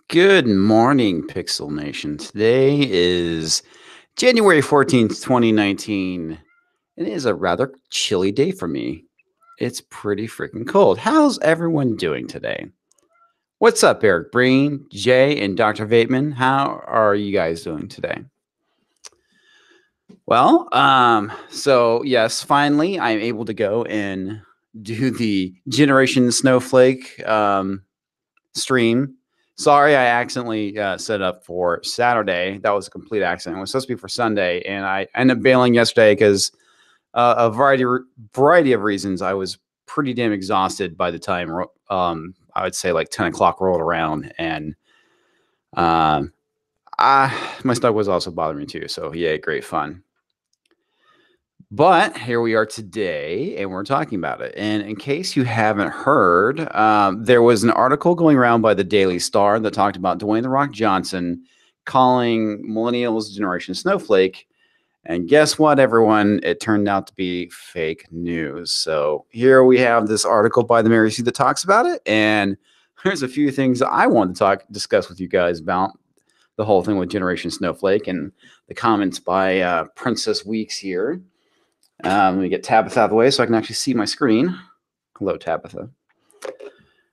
Good morning, Pixel Nation. Today is January 14th, 2019. It is a rather chilly day for me. It's pretty freaking cold. How's everyone doing today? What's up, Eric Breen, Jay, and Dr. Vateman? How are you guys doing today? Well, so yes, finally I'm able to go and do the Generation Snowflake stream. Sorry, I accidentally set up for Saturday. That was a complete accident. It was supposed to be for Sunday, and I ended up bailing yesterday because a variety of reasons. I was pretty damn exhausted by the time I would say like 10 o'clock rolled around, and um, my stomach was also bothering me too. So yeah, great fun. But here we are today, and we're talking about it. And in case you haven't heard, there was an article going around by the Daily Star that talked about Dwayne "The Rock" Johnson calling millennials Generation Snowflake. And guess what, everyone? It turned out to be fake news. So here we have this article by the Mary C that talks about it. And there's a few things I want to discuss with you guys about the whole thing with Generation Snowflake and the comments by Princess Weeks here. Let me get Tabitha out of the way so I can actually see my screen. Hello, Tabitha.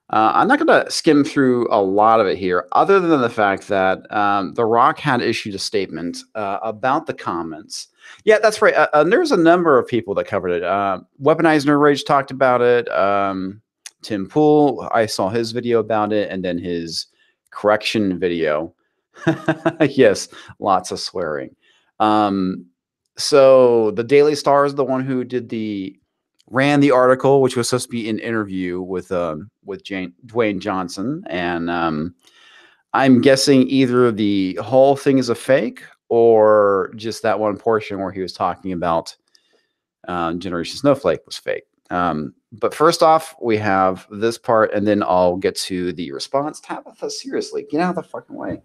I'm not going to skim through a lot of it here, other than the fact that The Rock had issued a statement about the comments. Yeah, that's right. There's a number of people that covered it. Weaponizer Rage talked about it. Tim Pool, I saw his video about it, and then his correction video. Yes, lots of swearing. So the Daily Star is the one who ran the article, which was supposed to be an interview with Dwayne Johnson, and I'm guessing either the whole thing is a fake or just that one portion where he was talking about Generation Snowflake was fake. But first off, we have this part, and then I'll get to the response. Tabitha, seriously, get out of the fucking way.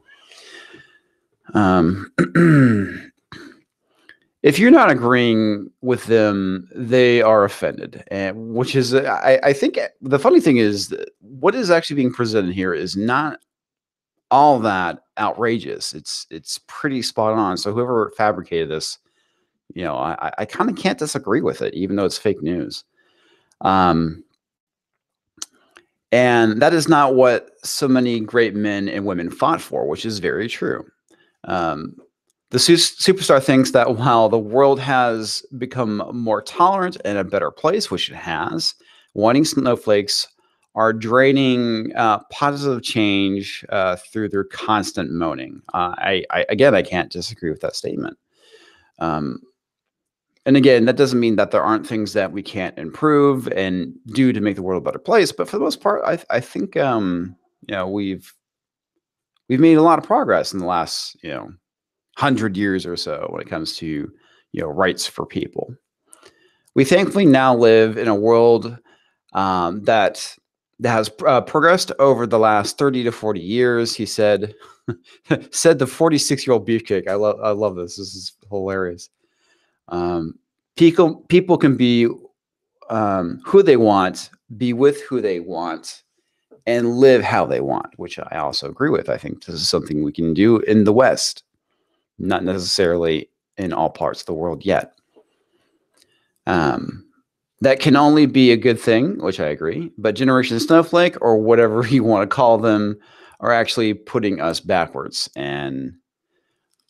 If you're not agreeing with them, they are offended, and which is, I think, the funny thing is what is actually being presented here is not all that outrageous. It's pretty spot on. So whoever fabricated this, I kind of can't disagree with it, even though it's fake news. And that is not what so many great men and women fought for, which is very true. The superstar thinks that while the world has become more tolerant and a better place, which it has, wanting snowflakes are draining positive change through their constant moaning. I can't disagree with that statement. And again, that doesn't mean that there aren't things that we can't improve and do to make the world a better place. But for the most part, I think we've made a lot of progress in the last 100 years or so when it comes to rights for people. We thankfully now live in a world that has progressed over the last 30 to 40 years. He said, said the 46-year-old beefcake. I love this. This is hilarious. People can be who they want, be with who they want, and live how they want, which I also agree with. I think this is something we can do in the West. Not necessarily in all parts of the world yet. That can only be a good thing, which I agree. But Generation Snowflake, or whatever you want to call them, are actually putting us backwards. And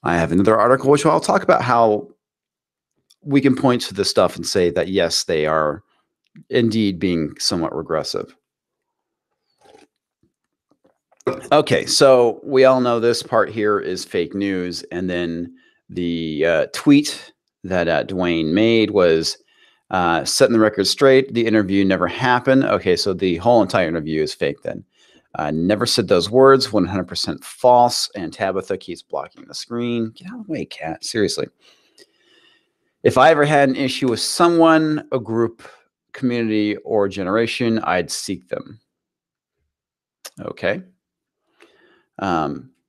I have another article which I'll talk about how we can point to this stuff and say that, yes, they are indeed being somewhat regressive. Okay, so we all know this part here is fake news. And then the tweet that Dwayne made was setting the record straight. The interview never happened. Okay, so the whole entire interview is fake then. Never said those words, 100% false. And Tabitha keeps blocking the screen. Get out of the way, cat. Seriously. If I ever had an issue with someone, a group, community, or generation, I'd seek them. Okay.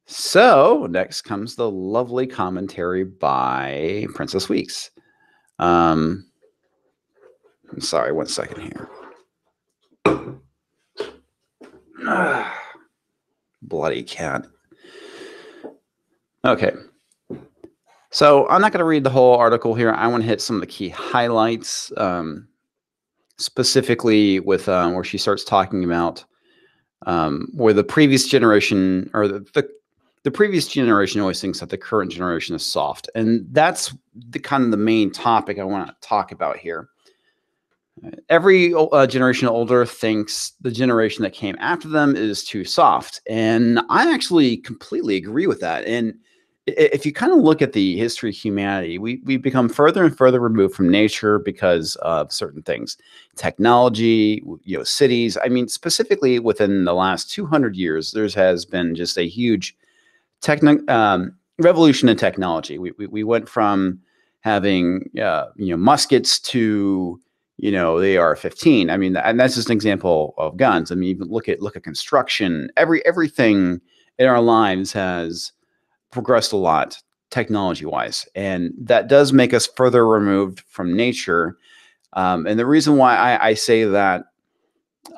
So next comes the lovely commentary by Princess Weeks. I'm sorry, 1 second here. bloody cat. Okay. So I'm not going to read the whole article here. I want to hit some of the key highlights, specifically with where she starts talking about where the previous generation or the previous generation always thinks that the current generation is soft. And that's the kind of the main topic I want to talk about here. Every generation older thinks the generation that came after them is too soft. And I actually completely agree with that. And if you kind of look at the history of humanity, we've become further and further removed from nature because of certain things, technology, cities. I mean, specifically within the last 200 years, there has been just a huge revolution in technology. We went from having muskets to the AR-15. I mean, and that's just an example of guns. I mean, even look at construction. Everything in our lives has progressed a lot technology-wise, and that does make us further removed from nature. And the reason why I say that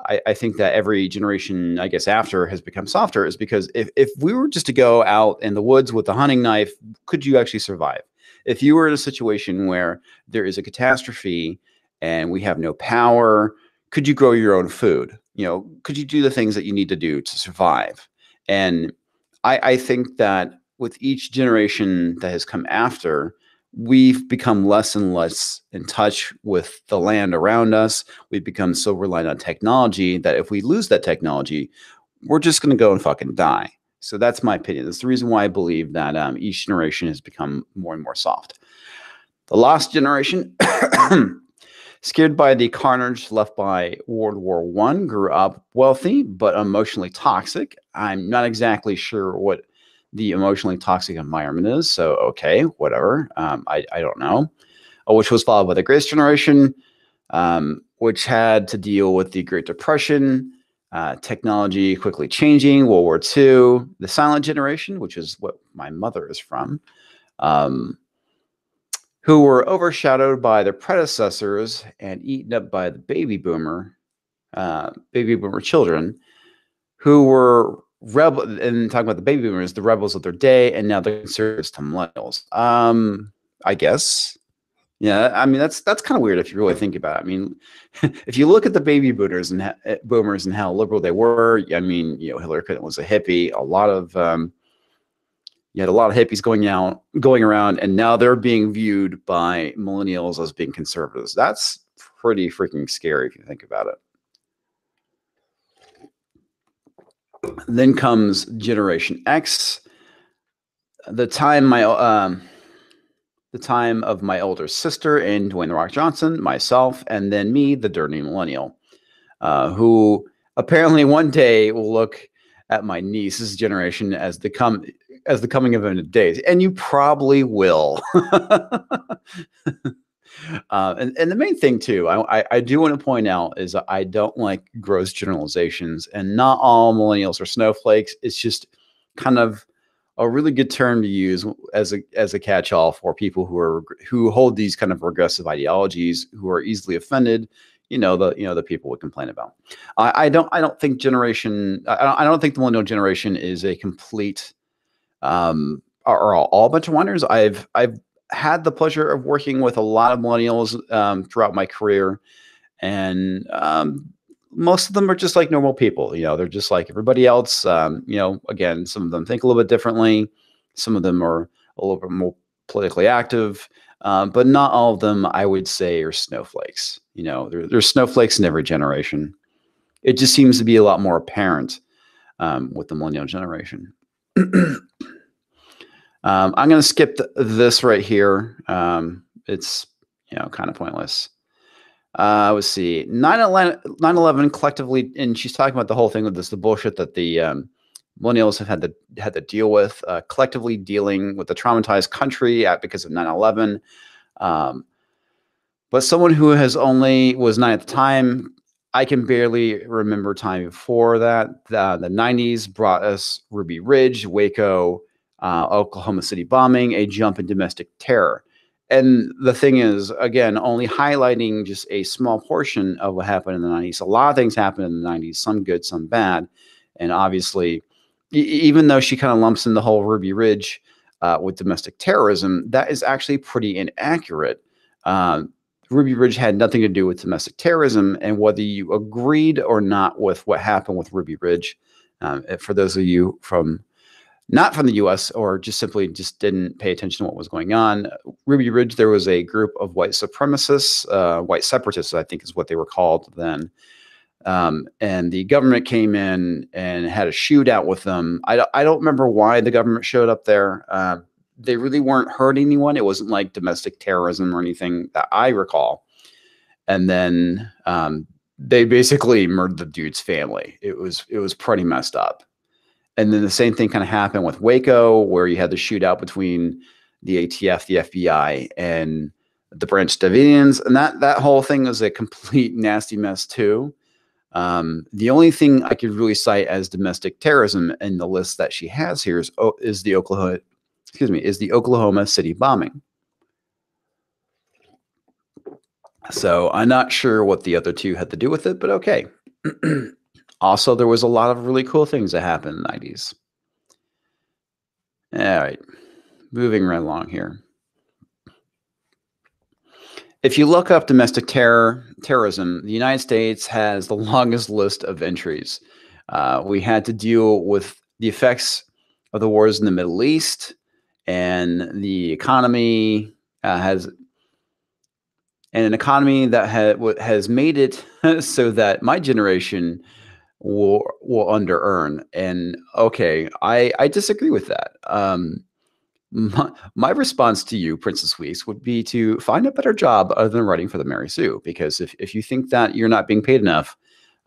I think that every generation, I guess, after has become softer is because if we were just to go out in the woods with a hunting knife, could you actually survive? If you were in a situation where there is a catastrophe and we have no power, could you grow your own food? Could you do the things that you need to do to survive? And I think that with each generation that has come after, we've become less and less in touch with the land around us. We've become so reliant on technology that if we lose that technology, we're just going to go and fucking die. So that's my opinion. That's the reason why I believe that each generation has become more and more soft. The lost generation, scared by the carnage left by World War I, grew up wealthy but emotionally toxic. I'm not exactly sure what the emotionally toxic environment is. So, okay, whatever. I don't know. Which was followed by the Greatest Generation, which had to deal with the Great Depression, technology quickly changing, World War II, the Silent Generation, which is what my mother is from, who were overshadowed by their predecessors and eaten up by the baby boomer children, who were rebel, and talking about the baby boomers, the rebels of their day, and now the conservatives to millennials. I guess. Yeah, I mean that's kind of weird if you really think about it. I mean, if you look at the baby boomers and how liberal they were, I mean, Hillary Clinton was a hippie. A lot of you had a lot of hippies going around, and now they're being viewed by millennials as being conservatives. That's pretty freaking scary if you think about it. Then comes Generation X, the time of my older sister and Dwayne "The Rock" Johnson, myself, and then me, the dirty millennial, who apparently one day will look at my niece's generation as the coming event of days, and you probably will. And the main thing too, I do want to point out is I don't like gross generalizations, and not all millennials are snowflakes. It's just kind of a really good term to use as a catch-all for people who hold these kind of regressive ideologies, who are easily offended. The people would complain about. I don't think I don't think the millennial generation is a complete or all bunch of wonders. I've had the pleasure of working with a lot of millennials throughout my career, and most of them are just like normal people. They're just like everybody else. Again, some of them think a little bit differently. Some of them are a little bit more politically active, but not all of them, I would say, are snowflakes. There's snowflakes in every generation. It just seems to be a lot more apparent with the millennial generation. I'm going to skip this right here. It's kind of pointless. Let's see. 9/11 collectively, and she's talking about the whole thing with the bullshit that the millennials have had to deal with, collectively dealing with the traumatized country because of 9/11. But someone who was 9 at the time, I can barely remember time before that. The 90s brought us Ruby Ridge, Waco, Oklahoma City bombing, a jump in domestic terror. And the thing is, again, only highlighting just a small portion of what happened in the 90s. A lot of things happened in the 90s, some good, some bad. And obviously, even though she kind of lumps in the whole Ruby Ridge with domestic terrorism, that is actually pretty inaccurate. Ruby Ridge had nothing to do with domestic terrorism, and whether you agreed or not with what happened with Ruby Ridge, for those of you from not from the U.S. or just simply just didn't pay attention to what was going on, Ruby Ridge, there was a group of white supremacists, white separatists, I think is what they were called then. And the government came in and had a shootout with them. I don't remember why the government showed up there. They really weren't hurting anyone. It wasn't like domestic terrorism or anything that I recall. And then they basically murdered the dude's family. It was pretty messed up. And then the same thing kind of happened with Waco, where you had the shootout between the ATF, the FBI, and the Branch Davidians. And that whole thing was a complete nasty mess too. The only thing I could really cite as domestic terrorism in the list that she has here is the Oklahoma City bombing. So I'm not sure what the other two had to do with it, but okay. Also, there was a lot of really cool things that happened in the 90s. All right, moving right along here. If you look up domestic terrorism, the United States has the longest list of entries. We had to deal with the effects of the wars in the Middle East, and the economy an economy that has made it so that my generation will under earn. And okay, I disagree with that. My response to you, Princess Weeks, would be to find a better job other than writing for the Mary Sue. Because if you think that you're not being paid enough,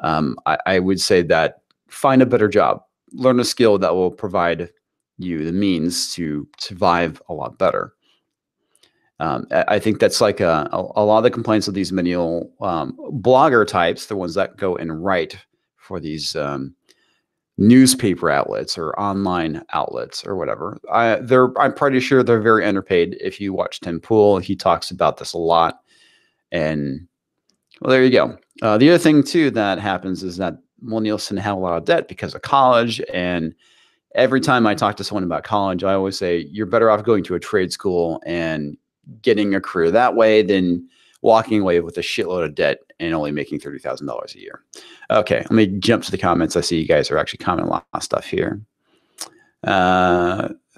I would say that find a better job, learn a skill that will provide you the means to survive a lot better. I think that's like a lot of the complaints of these millennial blogger types, the ones that go and write for these newspaper outlets or online outlets or whatever. I'm pretty sure they're very underpaid. If you watch Tim Pool, he talks about this a lot. And well, there you go. The other thing too that happens is that millennials tend to have a lot of debt because of college. And every time I talk to someone about college, I always say, you're better off going to a trade school and getting a career that way than walking away with a shitload of debt and only making $30,000 a year. Okay, let me jump to the comments. I see you guys are actually commenting a lot of stuff here.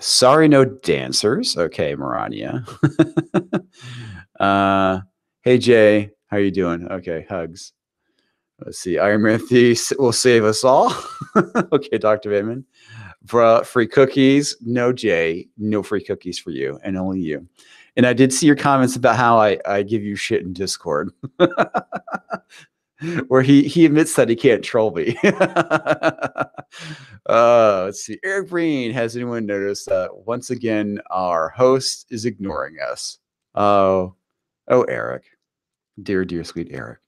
Sorry, no dancers. Okay, Marania. Hey, Jay, how you doing? Okay, hugs. Let's see. Iron Man will save us all. Okay, Dr. Bateman. Free cookies. No, Jay, no free cookies for you and only you. And I did see your comments about how I give you shit in Discord, where he admits that he can't troll me. Let's see. Eric Breen, has anyone noticed that once again our host is ignoring us? Oh, Eric, dear sweet Eric.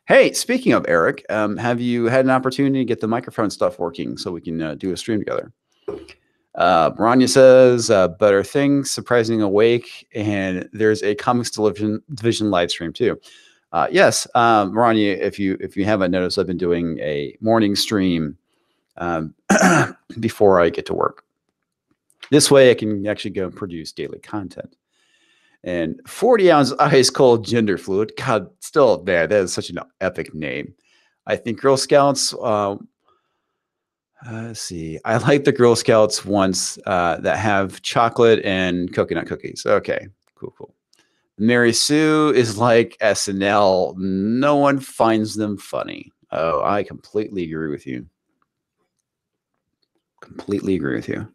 Hey, speaking of Eric, have you had an opportunity to get the microphone stuff working so we can do a stream together? Rania says, better things, surprising awake, and there's a comics division live stream too. Yes, Rania, if you haven't noticed, I've been doing a morning stream before I get to work. This way I can actually go and produce daily content. And 40-ounce ice cold gender fluid. God, still, man, that is such an epic name. I think Girl Scouts. Let's see. I like the Girl Scouts ones that have chocolate and coconut cookies. Okay, cool. Mary Sue is like SNL. No one finds them funny. Oh, I completely agree with you. Completely agree with you.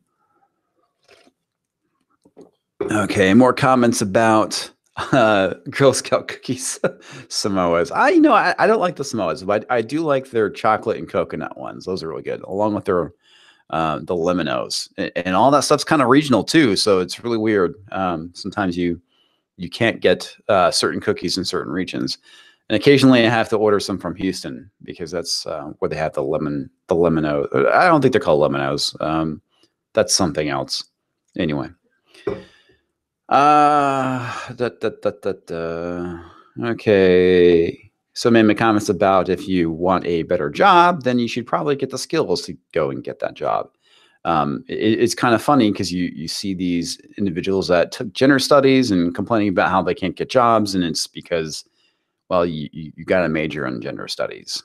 Okay, more comments about Girl Scout cookies, Samoas. I don't like the Samoas, but I do like their chocolate and coconut ones. Those are really good, along with their the Lemonos, and all that stuff's kind of regional too. So it's really weird. Sometimes you can't get certain cookies in certain regions, and occasionally I have to order some from Houston because that's where they have the Lemono. I don't think they're called Lemonos. That's something else. Anyway. Okay. So many comments about if you want a better job, then you should probably get the skills to go and get that job. It's kind of funny because you see these individuals that took gender studies and complaining about how they can't get jobs, and it's because, well, you got a major in gender studies.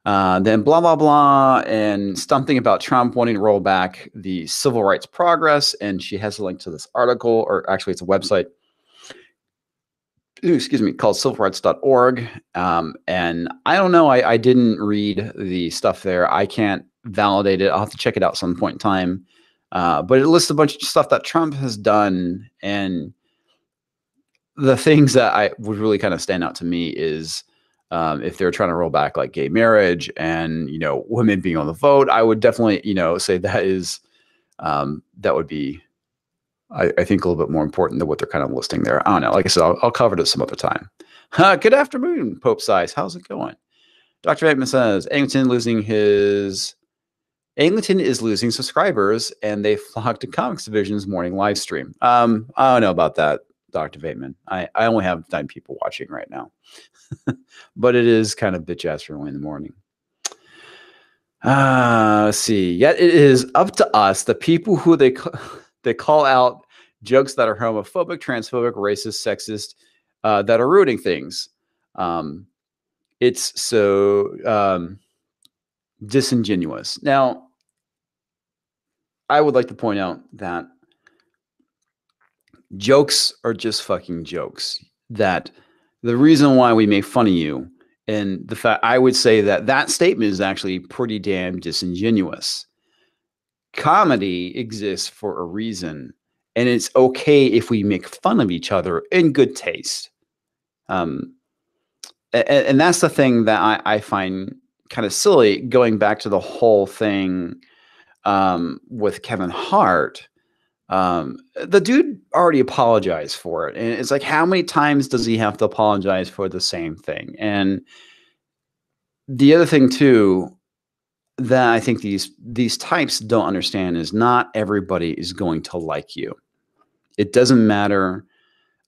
Then blah, blah, blah, and something about Trump wanting to roll back the civil rights progress. And she has a link to this article, or actually it's a website, excuse me, called civilrights.org. And I don't know, I didn't read the stuff there. I can't validate it. I'll have to check it out some point in time. But it lists a bunch of stuff that Trump has done. And the things that I would really kind of stand out to me is, if they're trying to roll back like gay marriage and, women being on the vote, I would definitely, say that is, that would be, I think, a little bit more important than what they're kind of listing there. I don't know. Like I said, I'll cover this some other time. Good afternoon, Pope Size. How's it going? Dr. Bateman says, Angliton is losing subscribers and they flock to Comics Division's morning live stream. I don't know about that, Dr. Bateman. I only have 9 people watching right now. But it is kind of bitch ass early in the morning. Let's see. Yet it is up to us, the people who they call out jokes that are homophobic, transphobic, racist, sexist, that are ruining things. It's so disingenuous. Now, I would like to point out that jokes are just fucking jokes. That the reason why we make fun of you, and the fact, I would say that statement is actually pretty damn disingenuous. Comedy exists for a reason, and it's okay if we make fun of each other in good taste. And that's the thing that I find kind of silly, going back to the whole thing with Kevin Hart. The dude already apologized for it. And it's like, how many times does he have to apologize for the same thing? And the other thing too, that I think these types don't understand is not everybody is going to like you. It doesn't matter.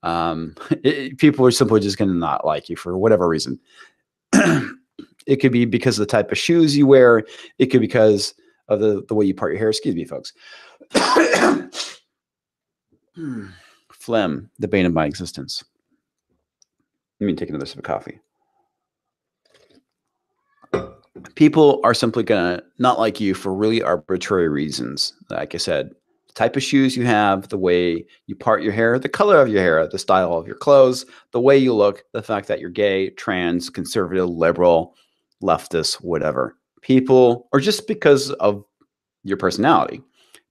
People are simply just going to not like you for whatever reason. It could be because of the type of shoes you wear. It could be because of the way you part your hair. Excuse me, folks. Phlegm, the bane of my existence. Let me take another sip of coffee. People are simply going to not like you for really arbitrary reasons. Like I said, the type of shoes you have, the way you part your hair, the color of your hair, the style of your clothes, the way you look, the fact that you're gay, trans, conservative, liberal, leftist, whatever. People, or just because of your personality,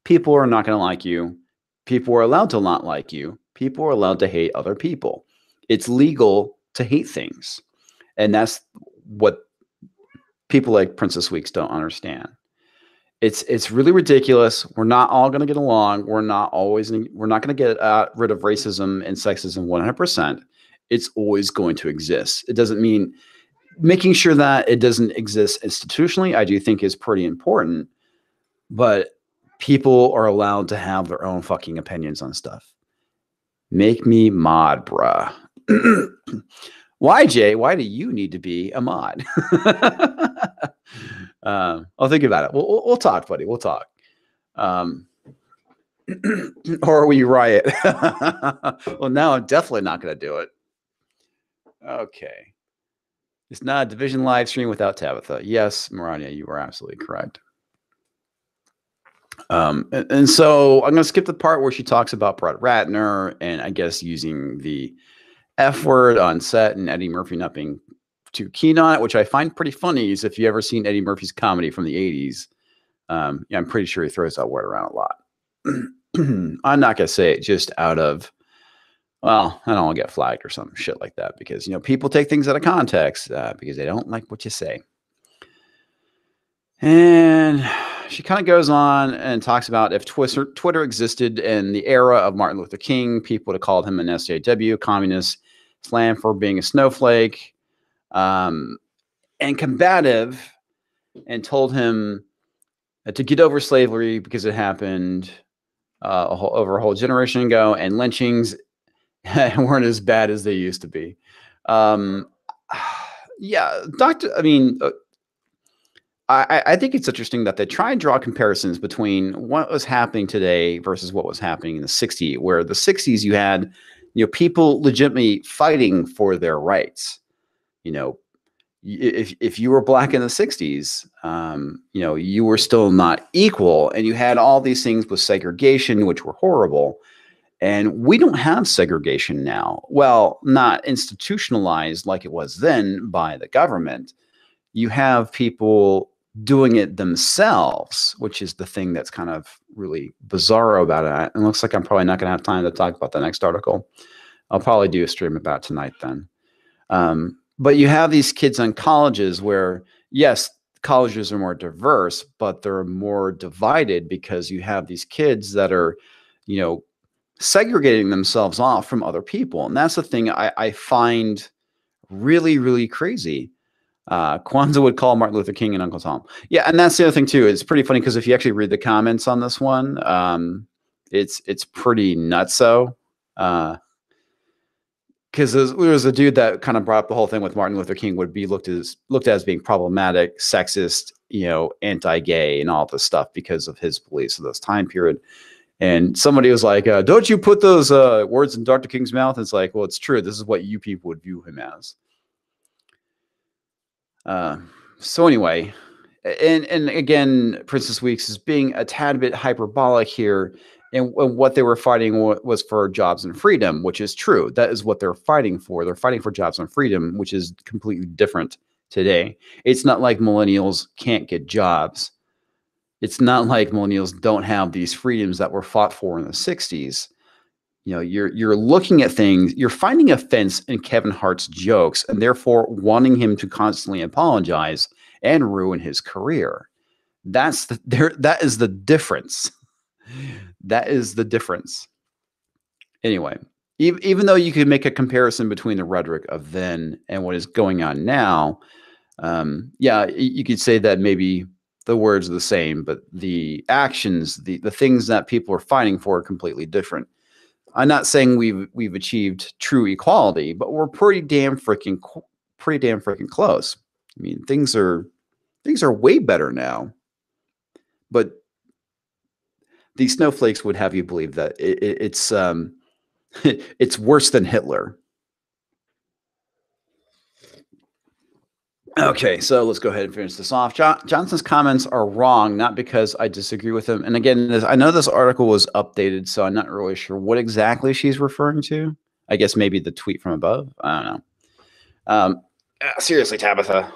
people are not going to like you. People are allowed to not like you. People are allowed to hate other people. It's legal to hate things. And that's what people like Princess Weeks don't understand. It's really ridiculous. We're not all going to get along. We're not going to get rid of racism and sexism 100%. It's always going to exist. It doesn't mean making sure that it doesn't exist institutionally, I do think is pretty important, but people are allowed to have their own fucking opinions on stuff. Make me mod, bruh. Why, Jay? Why do you need to be a mod? I'll think about it. We'll talk, buddy. We'll talk. Or we riot. Well, now I'm definitely not going to do it. Okay. It's not a division live stream without Tabitha. Yes, Marania, you are absolutely correct. And so I'm going to skip the part where she talks about Brett Ratner and I guess using the F word on set and Eddie Murphy not being too keen on it, which I find pretty funny. Is if you ever seen Eddie Murphy's comedy from the 80s, yeah, I'm pretty sure he throws that word around a lot. I'm not going to say it just out of, well, I don't want to get flagged or some shit like that because, people take things out of context because they don't like what you say. And she kind of goes on and talks about if Twitter existed in the era of Martin Luther King, people would have called him an SJW, communist, slammed for being a snowflake, and combative, and told him to get over slavery because it happened over a whole generation ago, and lynchings weren't as bad as they used to be. Yeah, I think it's interesting that they try and draw comparisons between what was happening today versus what was happening in the 60s, where the 60s you had, people legitimately fighting for their rights. You know, if you were black in the 60s, you were still not equal, and you had all these things with segregation, which were horrible. And we don't have segregation now. Well, not institutionalized like it was then by the government. You have people doing it themselves, which is the thing that's kind of really bizarro about it. And it looks like I'm probably not going to have time to talk about the next article. I'll probably do a stream about tonight then. But you have these kids on colleges where, yes, colleges are more diverse, but they're more divided because you have these kids that are, segregating themselves off from other people. And that's the thing I find really, really crazy. Kwanzaa would call Martin Luther King and Uncle Tom. Yeah, and that's the other thing too. It's pretty funny because if you actually read the comments on this one, it's pretty nutso. Because there was a dude that kind of brought up the whole thing with Martin Luther King would be looked at as being problematic, sexist, anti-gay, and all this stuff because of his beliefs of this time period. And somebody was like, "Don't you put those words in Dr. King's mouth?" It's like, well, it's true. This is what you people would view him as. So anyway, and again, Princess Weeks is being a tad bit hyperbolic here. And what they were fighting was for jobs and freedom, which is true. That is what they're fighting for. They're fighting for jobs and freedom, which is completely different today. It's not like millennials can't get jobs. It's not like millennials don't have these freedoms that were fought for in the 60s. You're looking at things, you're finding offense in Kevin Hart's jokes, and therefore wanting him to constantly apologize and ruin his career. That is the difference. That is the difference. Anyway, even though you could make a comparison between the rhetoric of then and what is going on now, you could say that maybe the words are the same, but the actions, the things that people are fighting for are completely different. I'm not saying we've achieved true equality, but we're pretty damn freaking close. I mean, things are way better now. But these snowflakes would have you believe that it's it's worse than Hitler. Okay, so let's go ahead and finish this off. Johnson's comments are wrong, not because I disagree with him. And again, I know this article was updated, so I'm not really sure what exactly she's referring to. I guess maybe the tweet from above. I don't know. Seriously, Tabitha.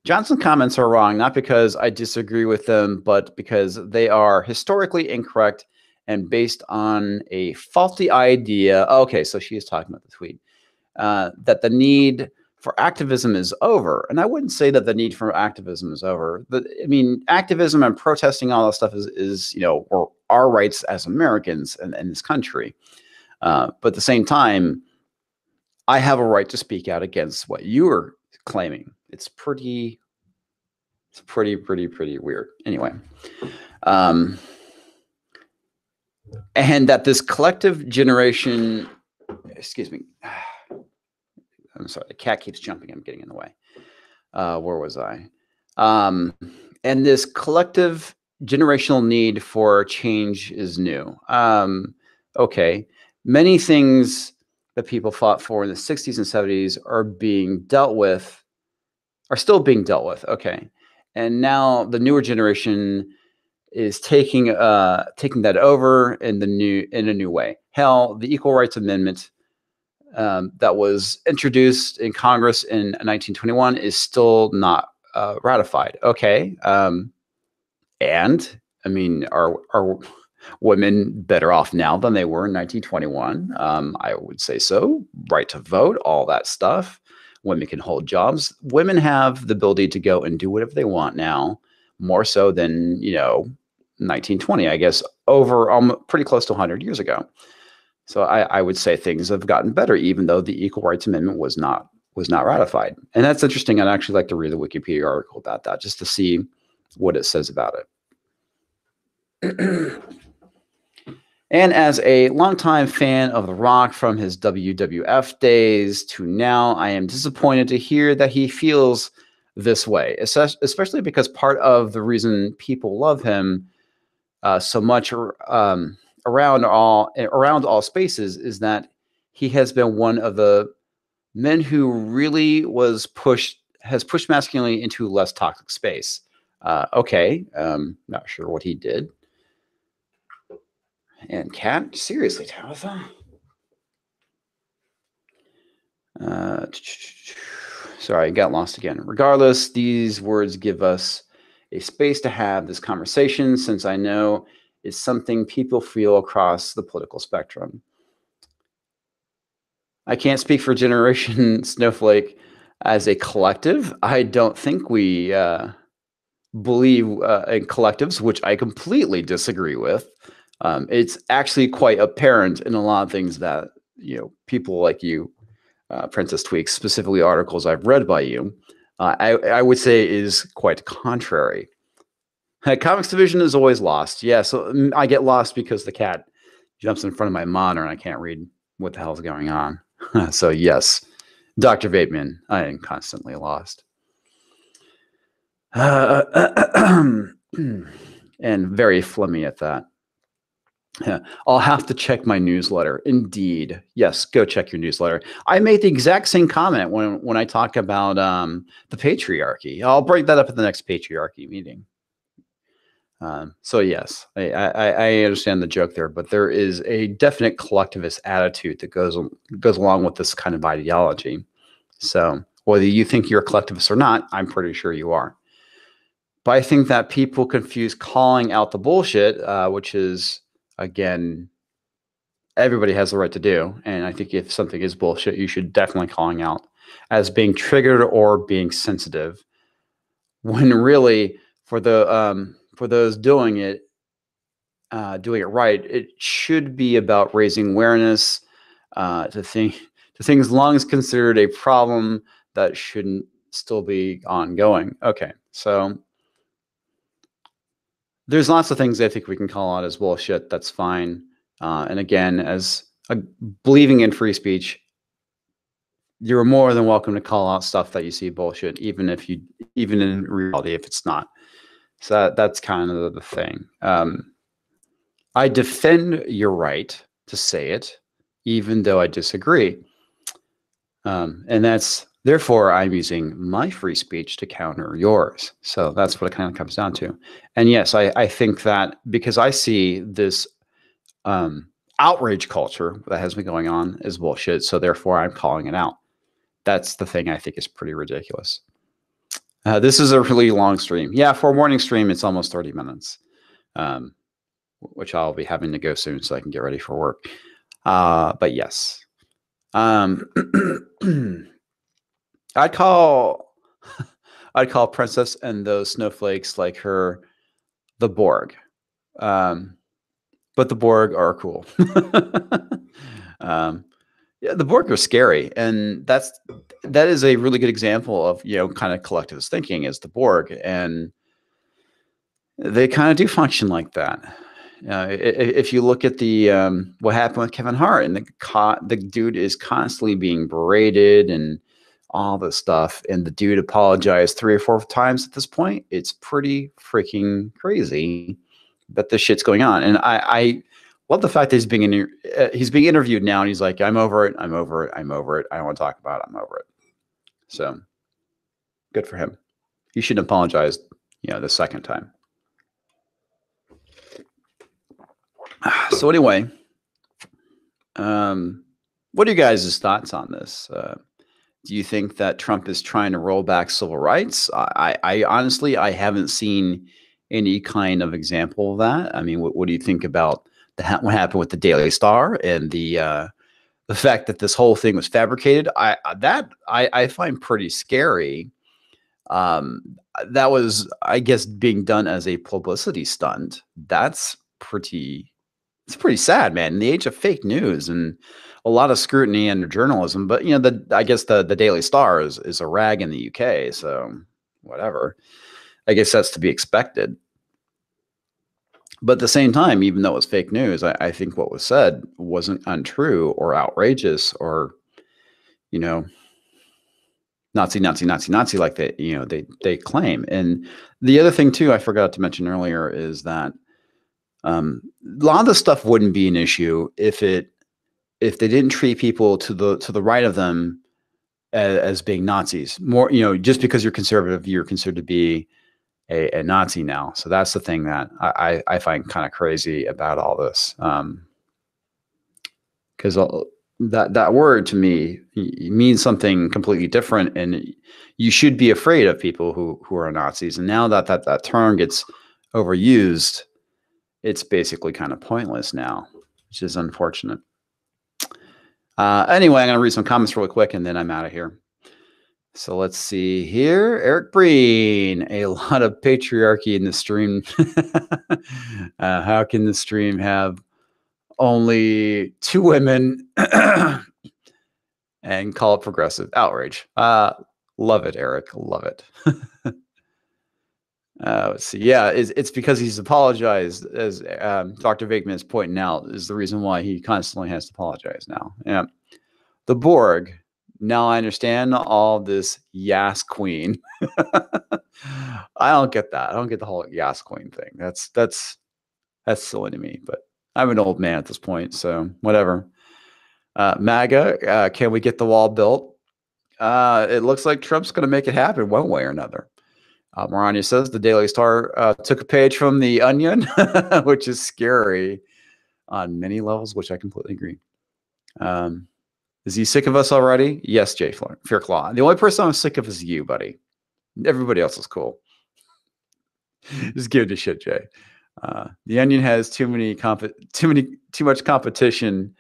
Johnson's comments are wrong, not because I disagree with them, but because they are historically incorrect and based on a faulty idea. Okay, so she is talking about the tweet. That the need for activism is over. And I wouldn't say that the need for activism is over. Activism and protesting, all that stuff is our rights as Americans in this country. But at the same time, I have a right to speak out against what you are claiming. It's pretty weird. Anyway. And that this collective generation, excuse me, I'm sorry, the cat keeps jumping. I'm getting in the way. Where was I? And this collective generational need for change is new. Okay. Many things that people fought for in the 60s and 70s are still being dealt with. Okay. And now the newer generation is taking that over in a new way. Hell, the Equal Rights Amendment that was introduced in Congress in 1921 is still not ratified. Okay. And I mean, are women better off now than they were in 1921? I would say so. Right to vote, all that stuff. Women can hold jobs. Women have the ability to go and do whatever they want now, more so than 1920, I guess, over pretty close to 100 years ago. So I would say things have gotten better, even though the Equal Rights Amendment was not ratified. And that's interesting. I'd actually like to read the Wikipedia article about that just to see what it says about it. And as a longtime fan of The Rock from his WWF days to now, I am disappointed to hear that he feels this way, especially because part of the reason people love him so much around all spaces is that he has been one of the men who really has pushed masculinity into less toxic space. Okay, not sure what he did. And Cat, seriously, Tabitha. Sorry, I got lost again. Regardless, these words give us a space to have this conversation, since I know it's something people feel across the political spectrum. I can't speak for Generation Snowflake as a collective. I don't think we believe in collectives, which I completely disagree with. It's actually quite apparent in a lot of things that people like you, Princess Tweaks, specifically articles I've read by you, I would say is quite contrary. Comics division is always lost. Yeah, so I get lost because the cat jumps in front of my monitor and I can't read what the hell's going on. So yes, Dr. Vateman, I am constantly lost. And very phlegmy at that. I'll have to check my newsletter. Indeed. Yes, go check your newsletter. I made the exact same comment when I talk about the patriarchy. I'll bring that up at the next patriarchy meeting. So yes, I understand the joke there, but there is a definite collectivist attitude that goes along with this kind of ideology. So whether you think you're a collectivist or not, I'm pretty sure you are. But I think that people confuse calling out the bullshit, which is, again, everybody has the right to do. And I think if something is bullshit, you should definitely calling out as being triggered or being sensitive. When really, for those doing it right, it should be about raising awareness to things long as considered a problem that shouldn't still be ongoing. Okay, so there's lots of things I think we can call out as bullshit. That's fine. And again, as believing in free speech, you're more than welcome to call out stuff that you see bullshit, even in reality, if it's not. So that's kind of the thing. I defend your right to say it, even though I disagree. And that's therefore I'm using my free speech to counter yours. So that's what it kind of comes down to. And yes, I think that because I see this outrage culture that has been going on is bullshit. So therefore I'm calling it out. That's the thing I think is pretty ridiculous. This is a really long stream. Yeah, for a morning stream, it's almost 30 minutes, which I'll be having to go soon so I can get ready for work. But yes. I'd call Princess and those snowflakes like her the Borg. But the Borg are cool. Yeah, the Borg are scary, and that is a really good example of kind of collectivist thinking is the Borg, and they kind of do function like that. If you look at the what happened with Kevin Hart, and the dude is constantly being berated and all this stuff, and the dude apologized 3 or 4 times at this point. It's pretty freaking crazy that this shit's going on, and I love the fact that he's being interviewed now, and he's like, I'm over it. I'm over it. I'm over it. I don't want to talk about it. I'm over it. So good for him. He shouldn't apologize, the second time. So anyway, what are you guys' thoughts on this? Do you think that Trump is trying to roll back civil rights? I honestly, I haven't seen any kind of example of that. I mean, what do you think about what happened with the Daily Star and the fact that this whole thing was fabricated? I find pretty scary. That was, I guess, being done as a publicity stunt. It's pretty sad, man. In the age of fake news and a lot of scrutiny under journalism, but I guess the Daily Star is a rag in the UK, so whatever. I guess that's to be expected. But at the same time, even though it was fake news, I think what was said wasn't untrue or outrageous or, Nazi, Nazi, Nazi, Nazi, like they claim. And the other thing too, I forgot to mention earlier, is that a lot of the stuff wouldn't be an issue if they didn't treat people to the right of them as being Nazis. More, just because you're conservative, you're considered to be a Nazi now. So that's the thing that I find kind of crazy about all this. Because that word to me means something completely different, and you should be afraid of people who are Nazis. And now that term gets overused, it's basically kind of pointless now, which is unfortunate. Anyway, I'm going to read some comments really quick, and then I'm out of here. So let's see here. Eric Breen, a lot of patriarchy in the stream. How can the stream have only 2 women and call it progressive? Outrage. Love it, Eric. Love it. Let's see. Yeah, it's because he's apologized, as Dr. Vakeman is pointing out, is the reason why he constantly has to apologize now. Yeah. The Borg. Now I understand all this Yas Queen. I don't get that. I don't get the whole Yas Queen thing. That's silly to me, but I'm an old man at this point, so whatever. MAGA, can we get the wall built? It looks like Trump's going to make it happen one way or another. Marania says the Daily Star took a page from The Onion, which is scary on many levels, which I completely agree. Is he sick of us already? Yes, Jay Fearclaw. The only person I'm sick of is you, buddy. Everybody else is cool. Just give it a shit, Jay. The Onion has too much competition.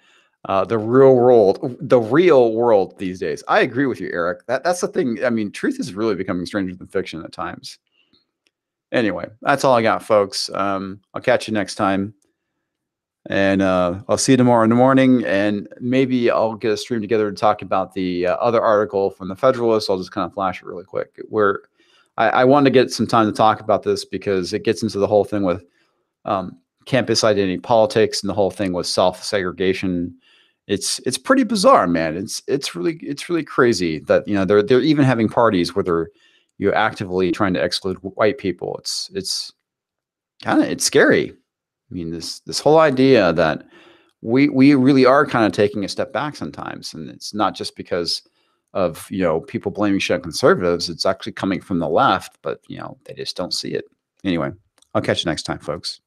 The real world these days. I agree with you, Eric. That's the thing. I mean, truth is really becoming stranger than fiction at times. Anyway, that's all I got, folks. I'll catch you next time. And I'll see you tomorrow in the morning, and maybe I'll get a stream together to talk about the other article from the Federalist. I'll just kind of flash it really quick. Where I wanted to get some time to talk about this because it gets into the whole thing with campus identity politics and the whole thing with self-segregation. It's pretty bizarre, man. It's really crazy that they're even having parties where you're actively trying to exclude white people. It's scary. I mean, this whole idea that we really are kind of taking a step back sometimes, and it's not just because of people blaming shit on conservatives. It's actually coming from the left, but they just don't see it. Anyway, I'll catch you next time, folks.